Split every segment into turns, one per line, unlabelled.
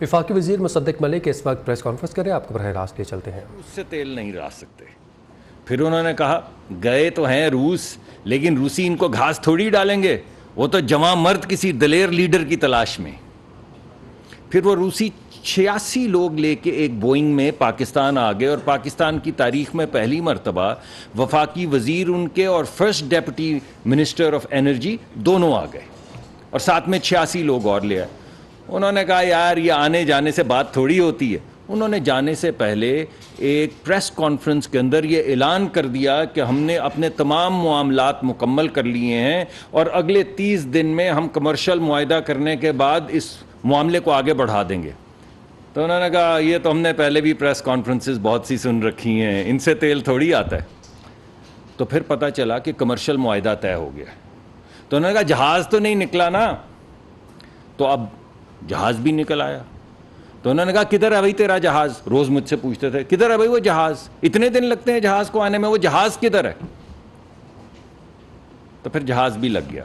وفاقی وزیر مصدق ملک اس وقت پریس کانفرنس کرے، آپ کو براہ راست لے چلتے ہیں۔
روس سے تیل نہیں لا سکتے۔ پھر انہوں نے کہا گئے تو ہیں روس، لیکن روسی ان کو گھاس تھوڑی ڈالیں گے، وہ تو جواں مرد کسی دلیر لیڈر کی تلاش میں۔ پھر وہ روسی 86 لوگ لے کے ایک بوئنگ میں پاکستان آ گئے، اور پاکستان کی تاریخ میں پہلی مرتبہ وفاقی وزیر ان کے اور first deputy minister of energy دونوں آ گئے، اور ساتھ میں 86 لوگ اور لے آئے۔ انہوں نے کہا یار یہ آنے جانے سے بات تھوڑی ہوتی ہے۔ انہوں نے جانے سے پہلے ایک پریس کانفرنس کے اندر یہ اعلان کر دیا کہ ہم نے اپنے تمام معاملات مکمل کر لیے ہیں، اور اگلے 30 دن میں ہم کمرشل معاہدہ کرنے کے بعد اس معاملے کو آگے بڑھا دیں گے۔ تو انہوں نے کہا یہ تو ہم نے پہلے بھی پریس کانفرنسز بہت سی سن رکھی ہیں، ان سے تیل تھوڑی آتا ہے۔ تو پھر پتہ چلا کہ کمرشل معاہدہ طے ہو گیا۔ تو انہوں نے کہا جہاز تو نہیں نکلا نا؟ تو اب جہاز بھی نکل آیا۔ تو انہوں نے کہا کدھر ہے بھائی تیرا جہاز؟ روز مجھ سے پوچھتے تھے کدھر ہے بھائی وہ جہاز، اتنے دن لگتے ہیں جہاز کو آنے میں، وہ جہاز کدھر ہے؟ تو پھر جہاز بھی لگ گیا۔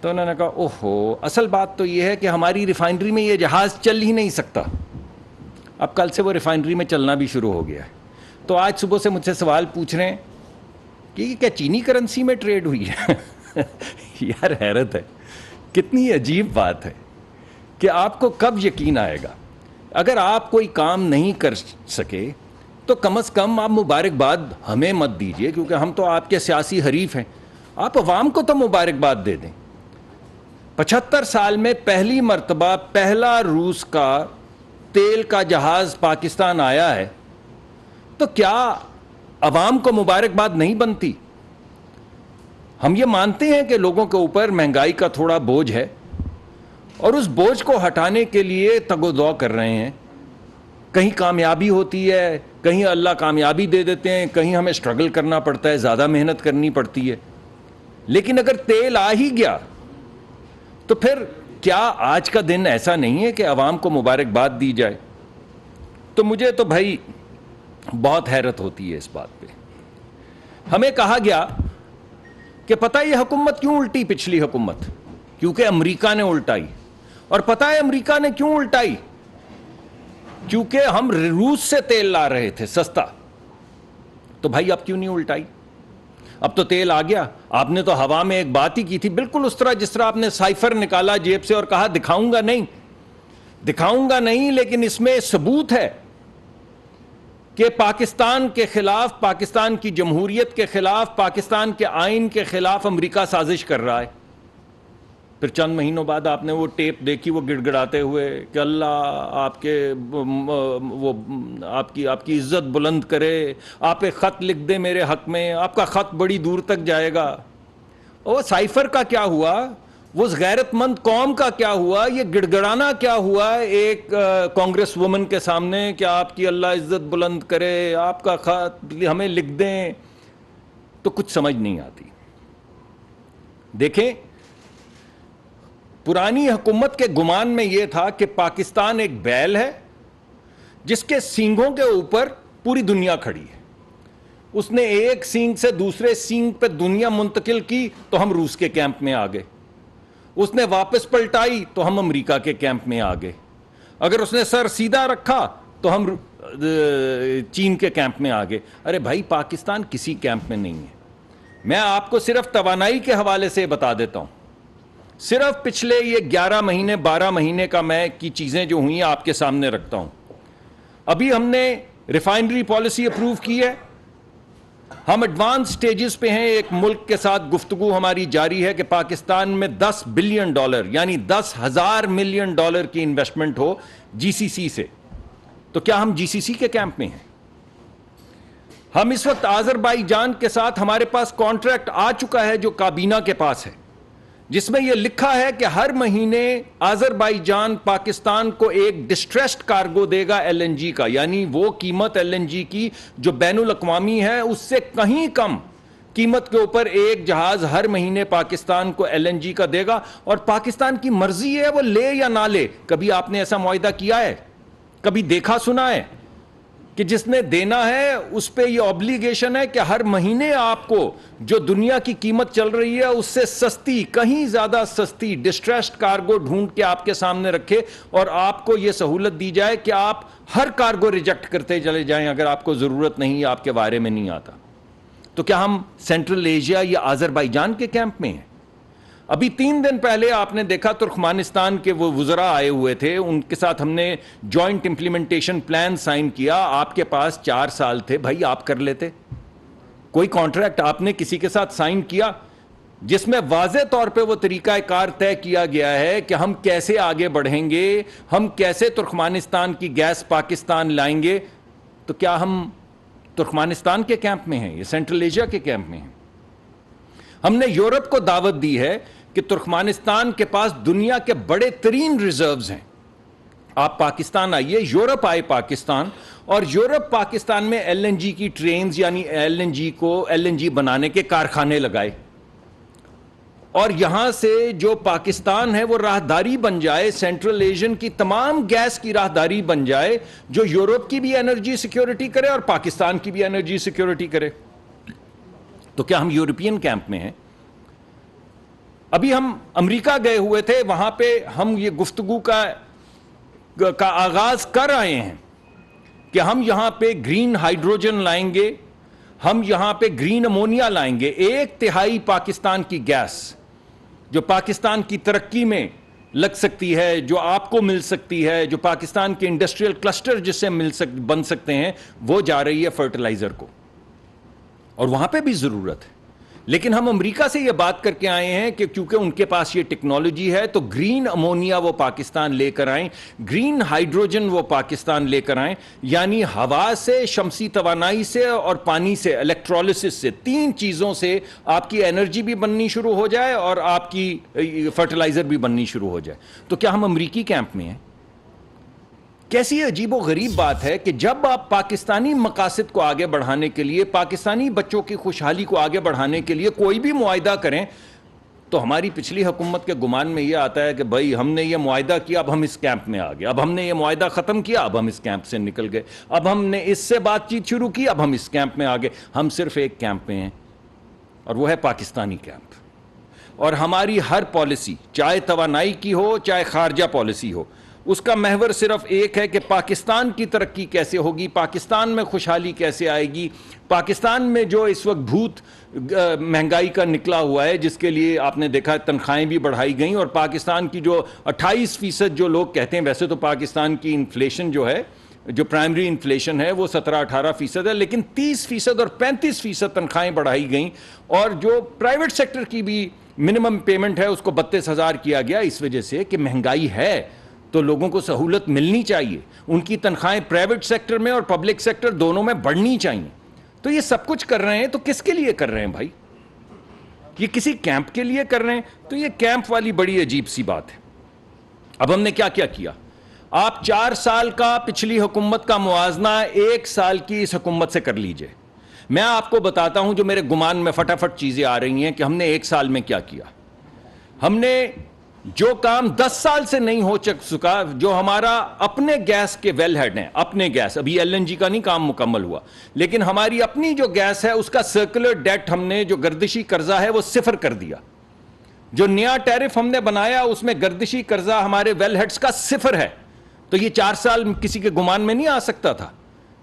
تو انہوں نے کہا اوہو، اصل بات تو یہ ہے کہ ہماری ریفائنری میں یہ جہاز چل ہی نہیں سکتا۔ اب کل سے وہ ریفائنری میں چلنا بھی شروع ہو گیا ہے۔ تو آج صبح سے مجھ سے سوال پوچھ رہے ہیں کہ یہ کیا چینی کرنسی میں ٹریڈ ہوئی ہے؟ یار حیرت ہے، کتنی عجیب بات ہے کہ آپ کو کب یقین آئے گا؟ اگر آپ کوئی کام نہیں کر سکے تو کم از کم آپ مبارکباد ہمیں مت دیجئے، کیونکہ ہم تو آپ کے سیاسی حریف ہیں۔ آپ عوام کو تو مبارکباد دے دیں۔ 75 سال میں پہلی مرتبہ پہلا روس کا تیل کا جہاز پاکستان آیا ہے، تو کیا عوام کو مبارکباد نہیں بنتی؟ ہم یہ مانتے ہیں کہ لوگوں کے اوپر مہنگائی کا تھوڑا بوجھ ہے، اور اس بوجھ کو ہٹانے کے لیے تگ و دو کر رہے ہیں۔ کہیں کامیابی ہوتی ہے، کہیں اللہ کامیابی دے دیتے ہیں، کہیں ہمیں سٹرگل کرنا پڑتا ہے، زیادہ محنت کرنی پڑتی ہے۔ لیکن اگر تیل آ ہی گیا تو پھر کیا آج کا دن ایسا نہیں ہے کہ عوام کو مبارکباد دی جائے؟ تو مجھے تو بھائی بہت حیرت ہوتی ہے اس بات پہ۔ ہمیں کہا گیا کہ پتہ یہ حکومت کیوں الٹی، پچھلی حکومت کیونکہ امریکہ نے الٹائی۔ اور پتہ ہے امریکہ نے کیوں الٹائی؟ کیونکہ ہم روس سے تیل لا رہے تھے سستا۔ تو بھائی اب کیوں نہیں الٹائی؟ اب تو تیل آ گیا۔ آپ نے تو ہوا میں ایک بات ہی کی تھی، بالکل اس طرح جس طرح آپ نے سائفر نکالا جیب سے اور کہا دکھاؤں گا نہیں، لیکن اس میں ثبوت ہے کہ پاکستان کے خلاف، پاکستان کی جمہوریت کے خلاف، پاکستان کے آئین کے خلاف امریکہ سازش کر رہا ہے۔ پھر چند مہینوں بعد آپ نے وہ ٹیپ دیکھی، وہ گڑ گڑاتے ہوئے کہ اللہ آپ کے وہ آپ کی عزت بلند کرے، آپ ایک خط لکھ دیں میرے حق میں، آپ کا خط بڑی دور تک جائے گا۔ وہ سائفر کا کیا ہوا؟ وہ غیرت مند قوم کا کیا ہوا؟ یہ گڑ گڑانا کیا ہوا ایک کانگریس وومن کے سامنے کہ آپ کی اللہ عزت بلند کرے، آپ کا خط ہمیں لکھ دیں؟ تو کچھ سمجھ نہیں آتی۔ دیکھیں، پرانی حکومت کے گمان میں یہ تھا کہ پاکستان ایک بیل ہے جس کے سینگوں کے اوپر پوری دنیا کھڑی ہے۔ اس نے ایک سینگ سے دوسرے سینگ پہ دنیا منتقل کی تو ہم روس کے کیمپ میں آ گئے، اس نے واپس پلٹائی تو ہم امریکہ کے کیمپ میں آ گئے، اگر اس نے سر سیدھا رکھا تو ہم چین کے کیمپ میں آ گئے۔ ارے بھائی پاکستان کسی کیمپ میں نہیں ہے۔ میں آپ کو صرف توانائی کے حوالے سے بتا دیتا ہوں، صرف پچھلے یہ 11 مہینے 12 مہینے کا میں کی چیزیں جو ہوئی آپ کے سامنے رکھتا ہوں۔ ابھی ہم نے ریفائنری پالیسی اپروو کی ہے، ہم ایڈوانس سٹیجز پہ ہیں۔ ایک ملک کے ساتھ گفتگو ہماری جاری ہے کہ پاکستان میں $10 بلین یعنی 10,000 ملین ڈالر کی انویسٹمنٹ ہو جی سی سی سے۔ تو کیا ہم جی سی سی کے کیمپ میں ہیں؟ ہم اس وقت آذربائیجان کے ساتھ ہمارے پاس کانٹریکٹ آ چکا ہے جو کابینہ کے پاس ہے، جس میں یہ لکھا ہے کہ ہر مہینے آذربائیجان پاکستان کو ایک ڈسٹریسڈ کارگو دے گا ایل این جی کا، یعنی وہ قیمت ایل این جی کی جو بین الاقوامی ہے اس سے کہیں کم قیمت کے اوپر ایک جہاز ہر مہینے پاکستان کو ایل این جی کا دے گا، اور پاکستان کی مرضی ہے وہ لے یا نہ لے۔ کبھی آپ نے ایسا معاہدہ کیا ہے؟ کبھی دیکھا سنا ہے؟ کہ جس نے دینا ہے اس پہ یہ آبلیگیشن ہے کہ ہر مہینے آپ کو جو دنیا کی قیمت چل رہی ہے اس سے سستی، کہیں زیادہ سستی ڈسٹریسڈ کارگو ڈھونڈ کے آپ کے سامنے رکھے اور آپ کو یہ سہولت دی جائے کہ آپ ہر کارگو ریجیکٹ کرتے چلے جائیں اگر آپ کو ضرورت نہیں، آپ کے بارے میں نہیں آتا. تو کیا ہم سینٹرل ایشیا یا آذربائیجان کے کیمپ میں ہیں؟ ابھی 3 دن پہلے آپ نے دیکھا ترکمانستان کے وہ وزراء آئے ہوئے تھے، ان کے ساتھ ہم نے جوائنٹ امپلیمنٹیشن پلان سائن کیا. آپ کے پاس 4 سال تھے، بھائی آپ کر لیتے. کوئی کانٹریکٹ آپ نے کسی کے ساتھ سائن کیا جس میں واضح طور پہ وہ طریقہ کار طے کیا گیا ہے کہ ہم کیسے آگے بڑھیں گے، ہم کیسے ترکمانستان کی گیس پاکستان لائیں گے. تو کیا ہم ترکمانستان کے کیمپ میں ہیں، یہ سینٹرل ایشیا کے کیمپ میں ہیں؟ ہم نے یورپ کو دعوت دی ہے کہ ترکمانستان کے پاس دنیا کے بڑے ترین ریزروز ہیں، آپ پاکستان آئیے. یورپ آئے پاکستان، اور یورپ پاکستان میں ایل این جی کی ٹرینز، یعنی ایل این جی بنانے کے کارخانے لگائے، اور یہاں سے جو پاکستان ہے وہ راہداری بن جائے، سینٹرل ایشین کی تمام گیس کی راہداری بن جائے جو یورپ کی بھی انرجی سیکیورٹی کرے اور پاکستان کی بھی انرجی سیکیورٹی کرے. تو کیا ہم یورپین کیمپ میں ہیں؟ ابھی ہم امریکہ گئے ہوئے تھے، وہاں پہ ہم یہ گفتگو کا آغاز کر آئے ہیں کہ ہم یہاں پہ گرین ہائیڈروجن لائیں گے، ہم یہاں پہ گرین امونیا لائیں گے. 1/3 پاکستان کی گیس جو پاکستان کی ترقی میں لگ سکتی ہے، جو آپ کو مل سکتی ہے، جو پاکستان کے انڈسٹریل کلسٹر جس سے بن سکتے ہیں، وہ جا رہی ہے فرٹیلائزر کو، اور وہاں پہ بھی ضرورت ہے. لیکن ہم امریکہ سے یہ بات کر کے آئے ہیں کہ کیونکہ ان کے پاس یہ ٹیکنالوجی ہے تو گرین امونیا وہ پاکستان لے کر آئیں، گرین ہائیڈروجن وہ پاکستان لے کر آئیں، یعنی ہوا سے، شمسی توانائی سے اور پانی سے، الیکٹرولسس سے، 3 چیزوں سے آپ کی انرجی بھی بننی شروع ہو جائے اور آپ کی فرٹیلائزر بھی بننی شروع ہو جائے. تو کیا ہم امریکی کیمپ میں ہیں؟ کیسی عجیب و غریب بات ہے کہ جب آپ پاکستانی مقاصد کو آگے بڑھانے کے لیے، پاکستانی بچوں کی خوشحالی کو آگے بڑھانے کے لیے کوئی بھی معاہدہ کریں تو ہماری پچھلی حکومت کے گمان میں یہ آتا ہے کہ بھائی ہم نے یہ معاہدہ کیا، اب ہم اس کیمپ میں آ گئے، اب ہم نے یہ معاہدہ ختم کیا، اب ہم اس کیمپ سے نکل گئے، اب ہم نے اس سے بات چیت شروع کی، اب ہم اس کیمپ میں آ گئے. ہم صرف ایک کیمپ میں ہیں اور وہ ہے پاکستانی کیمپ. اور ہماری ہر پالیسی، چاہے توانائی کی ہو چاہے خارجہ پالیسی ہو، اس کا محور صرف ایک ہے کہ پاکستان کی ترقی کیسے ہوگی، پاکستان میں خوشحالی کیسے آئے گی. پاکستان میں جو اس وقت بھوت مہنگائی کا نکلا ہوا ہے، جس کے لیے آپ نے دیکھا تنخواہیں بھی بڑھائی گئیں، اور پاکستان کی جو 28% جو لوگ کہتے ہیں، ویسے تو پاکستان کی انفلیشن جو ہے، جو پرائمری انفلیشن ہے وہ 17-18% ہے، لیکن 30% اور 35% تنخواہیں بڑھائی گئیں، اور جو پرائیویٹ سیکٹر کی بھی منیمم پیمنٹ ہے اس کو 32,000 کیا گیا، اس وجہ سے کہ مہنگائی ہے تو لوگوں کو سہولت ملنی چاہیے، ان کی تنخواہیں پرائیویٹ سیکٹر میں اور پبلک سیکٹر دونوں میں بڑھنی چاہیے. تو یہ سب کچھ کر رہے ہیں تو کس کے لیے کر رہے ہیں بھائی؟ یہ کسی کیمپ کے لیے کر رہے ہیں؟ تو یہ کیمپ والی بڑی عجیب سی بات ہے. اب ہم نے کیا کیا؟ آپ 4 سال کا پچھلی حکومت کا موازنہ 1 سال کی اس حکومت سے کر لیجئے. میں آپ کو بتاتا ہوں جو میرے گمان میں فٹافٹ چیزیں آ رہی ہیں کہ ہم نے 1 سال میں کیا کیا. ہم نے جو کام 10 سال سے نہیں ہو سکا، جو ہمارا اپنے گیس کے ویل ہیڈ ہیں، اپنے گیس، ابھی ایل این جی کا نہیں کام مکمل ہوا، لیکن ہماری اپنی جو گیس ہے اس کا سرکولر ڈیٹ ہم نے، جو گردشی قرضہ ہے وہ 0 کر دیا. جو نیا ٹیرف ہم نے بنایا اس میں گردشی قرضہ ہمارے ویل ہیڈز کا 0 ہے. تو یہ 4 سال کسی کے گمان میں نہیں آ سکتا تھا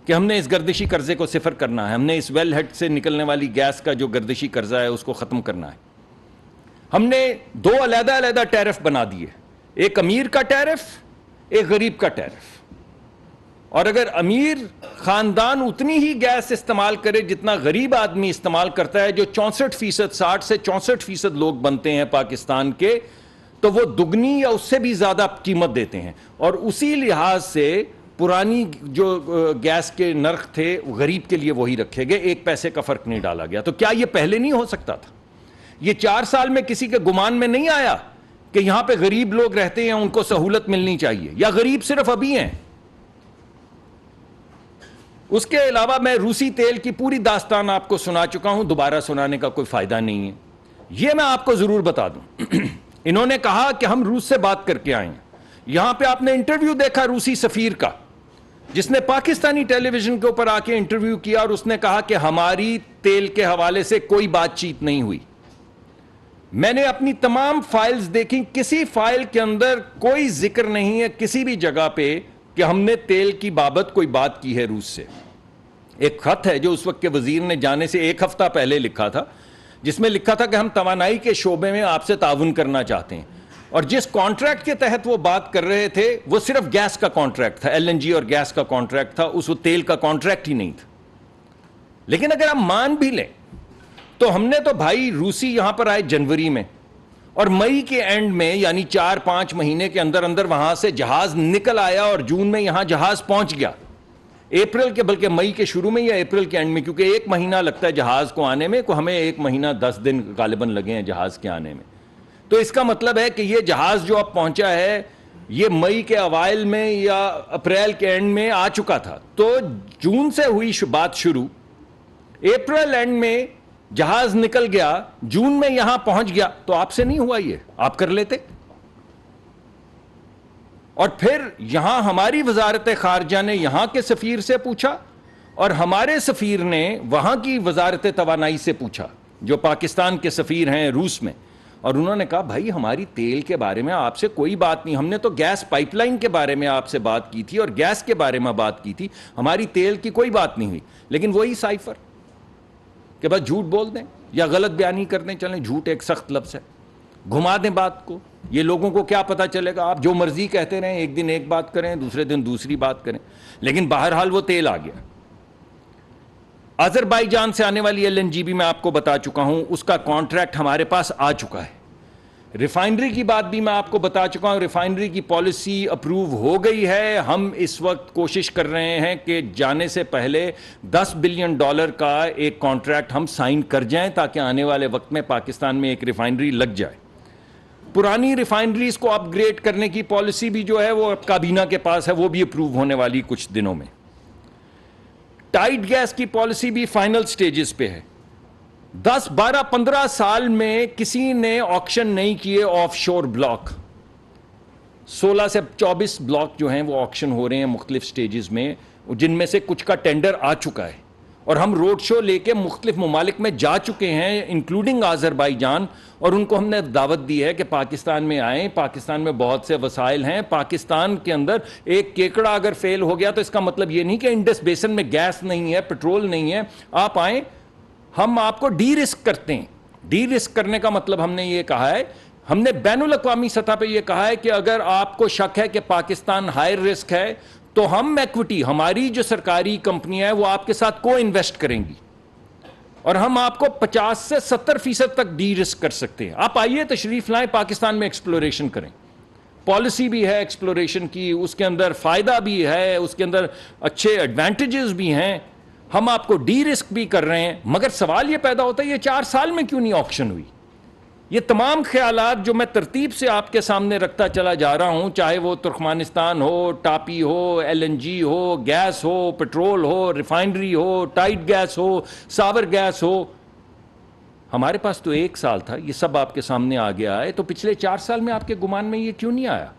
کہ ہم نے اس گردشی قرضے کو 0 کرنا ہے، ہم نے اس ویل ہیڈ سے نکلنے والی گیس کا جو گردشی قرضہ ہے اس کو ختم کرنا ہے. ہم نے 2 علیحدہ ٹیرف بنا دیے، ایک امیر کا ٹیرف، ایک غریب کا ٹیرف. اور اگر امیر خاندان اتنی ہی گیس استعمال کرے جتنا غریب آدمی استعمال کرتا ہے، جو 64%، 60 سے 64% لوگ بنتے ہیں پاکستان کے، تو وہ دگنی یا اس سے بھی زیادہ قیمت دیتے ہیں. اور اسی لحاظ سے پرانی جو گیس کے نرخ تھے غریب کے لیے وہی رکھے گئے، 1 پیسے کا فرق نہیں ڈالا گیا. تو کیا یہ پہلے نہیں ہو سکتا تھا؟ یہ 4 سال میں کسی کے گمان میں نہیں آیا کہ یہاں پہ غریب لوگ رہتے ہیں، ان کو سہولت ملنی چاہیے، یا غریب صرف ابھی ہیں؟ اس کے علاوہ میں روسی تیل کی پوری داستان آپ کو سنا چکا ہوں، دوبارہ سنانے کا کوئی فائدہ نہیں ہے. یہ میں آپ کو ضرور بتا دوں، انہوں نے کہا کہ ہم روس سے بات کر کے آئے ہیں. یہاں پہ آپ نے انٹرویو دیکھا روسی سفیر کا، جس نے پاکستانی ٹیلی ویژن کے اوپر آ کے انٹرویو کیا اور اس نے کہا کہ ہماری تیل کے حوالے سے کوئی بات چیت نہیں ہوئی. میں نے اپنی تمام فائلز دیکھی, کسی فائل کے اندر کوئی ذکر نہیں ہے کسی بھی جگہ پہ کہ ہم نے تیل کی بابت کوئی بات کی ہے روس سے. ایک خط ہے جو اس وقت کے وزیر نے جانے سے ایک ہفتہ پہلے لکھا تھا, جس میں لکھا تھا کہ ہم توانائی کے شعبے میں آپ سے تعاون کرنا چاہتے ہیں, اور جس کانٹریکٹ کے تحت وہ بات کر رہے تھے وہ صرف گیس کا کانٹریکٹ تھا, LNG اور گیس کا کانٹریکٹ تھا, اس وقت تیل کا کانٹریکٹ ہی نہیں تھا. لیکن اگر ہم مان بھی لیں تو ہم نے تو بھائی روسی یہاں پر آئے جنوری میں, اور مئی کے اینڈ میں یعنی 4-5 مہینے کے اندر اندر وہاں سے جہاز نکل آیا اور جون میں یہاں جہاز پہنچ گیا. اپریل کے بلکہ مئی کے شروع میں یا اپریل کے اینڈ میں, کیونکہ 1 مہینہ لگتا ہے جہاز کو آنے میں, کو ہمیں 1 مہینہ 10 دن غالباً لگے ہیں جہاز کے آنے میں. تو اس کا مطلب ہے کہ یہ جہاز جو اب پہنچا ہے یہ مئی کے اوائل میں یا اپریل کے اینڈ میں آ چکا تھا. تو جون سے ہوئی بات شروع, اپریل اینڈ میں جہاز نکل گیا, جون میں یہاں پہنچ گیا, تو آپ سے نہیں ہوا, یہ آپ کر لیتے. اور پھر یہاں ہماری وزارت خارجہ نے یہاں کے سفیر سے پوچھا, اور ہمارے سفیر نے وہاں کی وزارت توانائی سے پوچھا جو پاکستان کے سفیر ہیں روس میں, اور انہوں نے کہا بھائی ہماری تیل کے بارے میں آپ سے کوئی بات نہیں, ہم نے تو گیس پائپ لائن کے بارے میں آپ سے بات کی تھی اور گیس کے بارے میں بات کی تھی, ہماری تیل کی کوئی بات نہیں ہوئی. لیکن وہی سائفر کہ بس جھوٹ بول دیں یا غلط بیانی کر دیں, چلیں جھوٹ ایک سخت لفظ ہے, گھما دیں بات کو, یہ لوگوں کو کیا پتا چلے گا, آپ جو مرضی کہتے رہیں, ایک دن ایک بات کریں دوسرے دن دوسری بات کریں. لیکن بہرحال وہ تیل آ گیا. آذربائیجان سے آنے والی LNG بھی میں آپ کو بتا چکا ہوں, اس کا کانٹریکٹ ہمارے پاس آ چکا ہے. ریفائنری کی بات بھی میں آپ کو بتا چکا ہوں, ریفائنری کی پالیسی اپروو ہو گئی ہے. ہم اس وقت کوشش کر رہے ہیں کہ جانے سے پہلے $10 بلین کا ایک کانٹریکٹ ہم سائن کر جائیں تاکہ آنے والے وقت میں پاکستان میں ایک ریفائنری لگ جائے. پرانی ریفائنریز کو اپ گریڈ کرنے کی پالیسی بھی جو ہے وہ کابینہ کے پاس ہے, وہ بھی اپروو ہونے والی کچھ دنوں میں. ٹائٹ گیس کی پالیسی بھی فائنل سٹیجز پہ ہے. 10, 12, 15 سال میں کسی نے آکشن نہیں کیے آف شور بلاک. 16 سے 24 بلاک جو ہیں وہ آکشن ہو رہے ہیں مختلف سٹیجز میں, جن میں سے کچھ کا ٹینڈر آ چکا ہے, اور ہم روڈ شو لے کے مختلف ممالک میں جا چکے ہیں انکلوڈنگ آذربائیجان, اور ان کو ہم نے دعوت دی ہے کہ پاکستان میں آئیں. پاکستان میں بہت سے وسائل ہیں, پاکستان کے اندر ایک کیکڑا اگر فیل ہو گیا تو اس کا مطلب یہ نہیں کہ انڈس بیسن میں گیس نہیں ہے, پیٹرول نہیں ہے. آپ آئیں, ہم آپ کو ڈی رسک کرتے ہیں. ڈی رسک کرنے کا مطلب ہم نے یہ کہا ہے, ہم نے بین الاقوامی سطح پہ یہ کہا ہے کہ اگر آپ کو شک ہے کہ پاکستان ہائی رسک ہے تو ہم ایکوٹی, ہماری جو سرکاری کمپنیاں ہیں وہ آپ کے ساتھ کو انویسٹ کریں گی, اور ہم آپ کو 50 سے 70% تک ڈی رسک کر سکتے ہیں. آپ آئیے, تشریف لائیں, پاکستان میں ایکسپلوریشن کریں. پالیسی بھی ہے ایکسپلوریشن کی, اس کے اندر فائدہ بھی ہے, اس کے اندر اچھے ایڈوانٹیجز بھی ہیں. ہم آپ کو ڈی رسک بھی کر رہے ہیں. مگر سوال یہ پیدا ہوتا ہے یہ 4 سال میں کیوں نہیں آکشن ہوئی؟ یہ تمام خیالات جو میں ترتیب سے آپ کے سامنے رکھتا چلا جا رہا ہوں, چاہے وہ ترکمانستان ہو, ٹاپی ہو, LNG ہو, گیس ہو, پیٹرول ہو, ریفائنری ہو, ٹائٹ گیس ہو, ساور گیس ہو, ہمارے پاس تو 1 سال تھا, یہ سب آپ کے سامنے آ گیا ہے. تو پچھلے 4 سال میں آپ کے گمان میں یہ کیوں نہیں آیا؟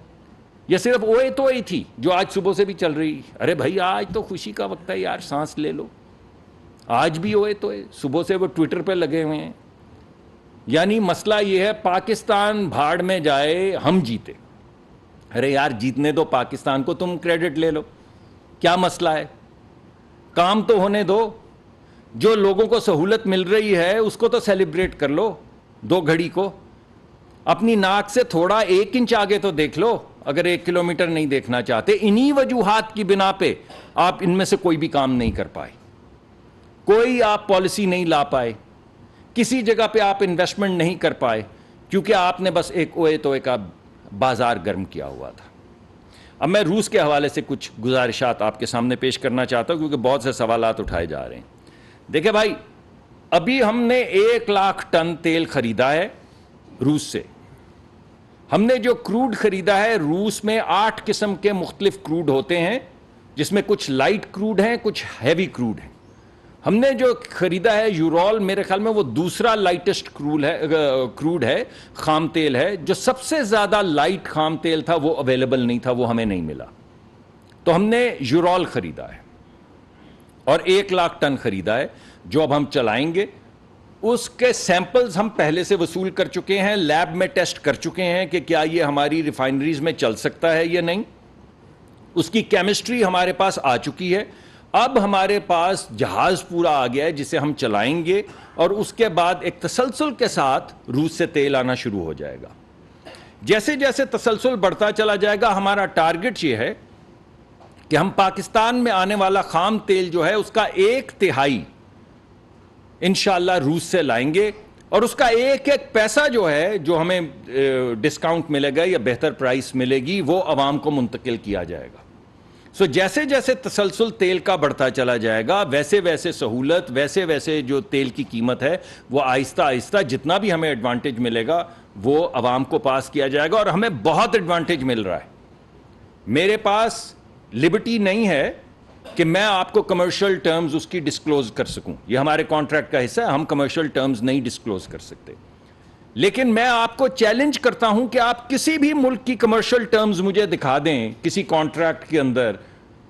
یہ صرف اوئے تو ہی تھی جو آج صبح سے بھی چل رہی. ارے بھائی آج تو خوشی کا وقت ہے یار, سانس لے لو. آج بھی ہوئے تو صبح سے وہ ٹویٹر پہ لگے ہوئے ہیں. یعنی مسئلہ یہ ہے پاکستان بھاڑ میں جائے, ہم جیتے. ارے یار جیتنے دو پاکستان کو, تم کریڈٹ لے لو, کیا مسئلہ ہے؟ کام تو ہونے دو. جو لوگوں کو سہولت مل رہی ہے اس کو تو سیلیبریٹ کر لو 2 گھڑی کو. اپنی ناک سے تھوڑا 1 انچ آگے تو دیکھ لو اگر 1 کلومیٹر نہیں دیکھنا چاہتے. انہی وجوہات کی بنا پہ آپ ان میں سے کوئی بھی کام نہیں کر پائے, کوئی آپ پالیسی نہیں لا پائے, کسی جگہ پہ آپ انویسٹمنٹ نہیں کر پائے, کیونکہ آپ نے بس ایک اوئے توئے کا بازار گرم کیا ہوا تھا. اب میں روس کے حوالے سے کچھ گزارشات آپ کے سامنے پیش کرنا چاہتا ہوں کیونکہ بہت سے سوالات اٹھائے جا رہے ہیں. دیکھیں بھائی, ابھی ہم نے 1 لاکھ ٹن تیل خریدا ہے روس سے. ہم نے جو کروڈ خریدا ہے, روس میں 8 قسم کے مختلف کروڈ ہوتے ہیں, جس میں کچھ لائٹ کروڈ ہیں, کچھ ہیوی کروڈ ہیں. ہم نے جو خریدا ہے یورول, میرے خیال میں وہ دوسرا لائٹسٹ کروڈ ہے, خام تیل ہے. جو سب سے زیادہ لائٹ خام تیل تھا وہ اویلیبل نہیں تھا, وہ ہمیں نہیں ملا. تو ہم نے یورول خریدا ہے اور 1,00,000 ٹن خریدا ہے جو اب ہم چلائیں گے. اس کے سیمپلز ہم پہلے سے وصول کر چکے ہیں, لیب میں ٹیسٹ کر چکے ہیں کہ کیا یہ ہماری ریفائنریز میں چل سکتا ہے یا نہیں. اس کی کیمسٹری ہمارے پاس آ چکی ہے. اب ہمارے پاس جہاز پورا آ گیا ہے جسے ہم چلائیں گے, اور اس کے بعد ایک تسلسل کے ساتھ روس سے تیل آنا شروع ہو جائے گا. جیسے جیسے تسلسل بڑھتا چلا جائے گا, ہمارا ٹارگٹ یہ ہے کہ ہم پاکستان میں آنے والا خام تیل جو ہے اس کا 1/3 انشاءاللہ روس سے لائیں گے, اور اس کا ایک ایک پیسہ جو ہے جو ہمیں ڈسکاؤنٹ ملے گا یا بہتر پرائس ملے گی وہ عوام کو منتقل کیا جائے گا. سو جیسے جیسے تسلسل تیل کا بڑھتا چلا جائے گا ویسے ویسے سہولت, ویسے ویسے جو تیل کی قیمت ہے وہ آہستہ آہستہ جتنا بھی ہمیں ایڈوانٹیج ملے گا وہ عوام کو پاس کیا جائے گا. اور ہمیں بہت ایڈوانٹیج مل رہا ہے. میرے پاس لبرٹی نہیں ہے کہ میں آپ کو کمرشل ٹرمز اس کی ڈسکلوز کر سکوں, یہ ہمارے کانٹریکٹ کا حصہ ہے, ہم کمرشل ٹرمز نہیں ڈسکلوز کر سکتے. لیکن میں آپ کو چیلنج کرتا ہوں کہ آپ کسی بھی ملک کی کمرشل ٹرمز مجھے دکھا دیں کسی کانٹریکٹ کے اندر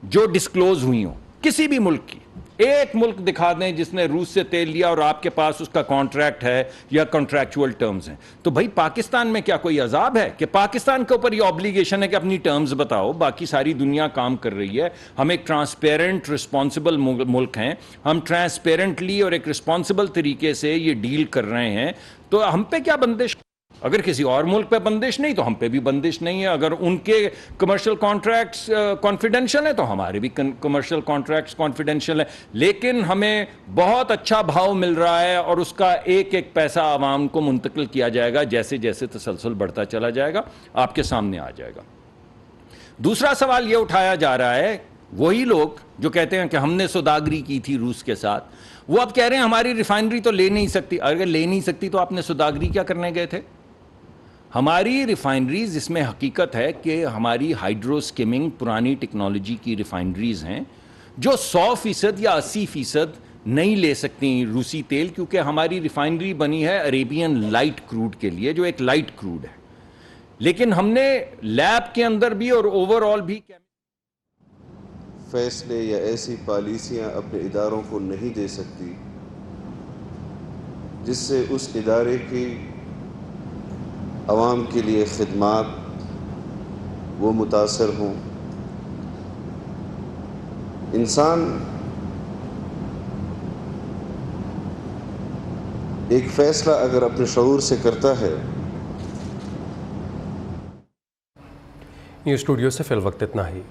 جو ڈسکلوز ہوئی ہوں, کسی بھی ملک کی. ایک ملک دکھا دیں جس نے روس سے تیل لیا اور آپ کے پاس اس کا کانٹریکٹ ہے یا کانٹریکچول ٹرمز ہیں. تو بھائی پاکستان میں کیا کوئی عذاب ہے کہ پاکستان کے اوپر یہ آبلیگیشن ہے کہ اپنی ٹرمز بتاؤ؟ باقی ساری دنیا کام کر رہی ہے. ہم ایک ٹرانسپیرنٹ رسپانسبل ملک ہیں, ہم ٹرانسپیرنٹلی اور ایک رسپانسبل طریقے سے یہ ڈیل کر رہے ہیں, تو ہم پہ کیا بندش؟ اگر کسی اور ملک پہ بندش نہیں تو ہم پہ بھی بندش نہیں ہے. اگر ان کے کمرشل کانٹریکٹس کانفیڈینشیل ہیں تو ہمارے بھی کمرشل کانٹریکٹس کانفیڈینشیل ہیں. لیکن ہمیں بہت اچھا بھاؤ مل رہا ہے اور اس کا ایک ایک پیسہ عوام کو منتقل کیا جائے گا جیسے جیسے تسلسل بڑھتا چلا جائے گا, آپ کے سامنے آ جائے گا. دوسرا سوال یہ اٹھایا جا رہا ہے, وہی لوگ جو کہتے ہیں کہ ہم نے سوداگری کی تھی روس کے ساتھ, وہ اب کہہ رہے ہیں ہماری ریفائنری تو لے نہیں سکتی. اگر لے نہیں سکتی تو آپ نے سوداگری کیا کرنے گئے تھے؟ ہماری ریفائنریز, اس میں حقیقت ہے کہ ہماری ہائیڈرو سکمنگ پرانی ٹیکنالوجی کی ریفائنریز ہیں جو 100% یا 80% نہیں لے سکتی روسی تیل, کیونکہ ہماری ریفائنری بنی ہے عریبین لائٹ کروڈ کے لیے جو ایک لائٹ کروڈ ہے. لیکن ہم نے لیب کے اندر بھی اور اوور آل بھی
فیصلے یا ایسی پالیسیاں اپنے اداروں کو نہیں دے سکتی جس سے اس ادارے کی عوام کے لیے خدمات وہ متاثر ہوں. انسان ایک فیصلہ اگر اپنے شعور سے کرتا ہے.
نیوز اسٹوڈیو سے فی الوقت اتنا ہی.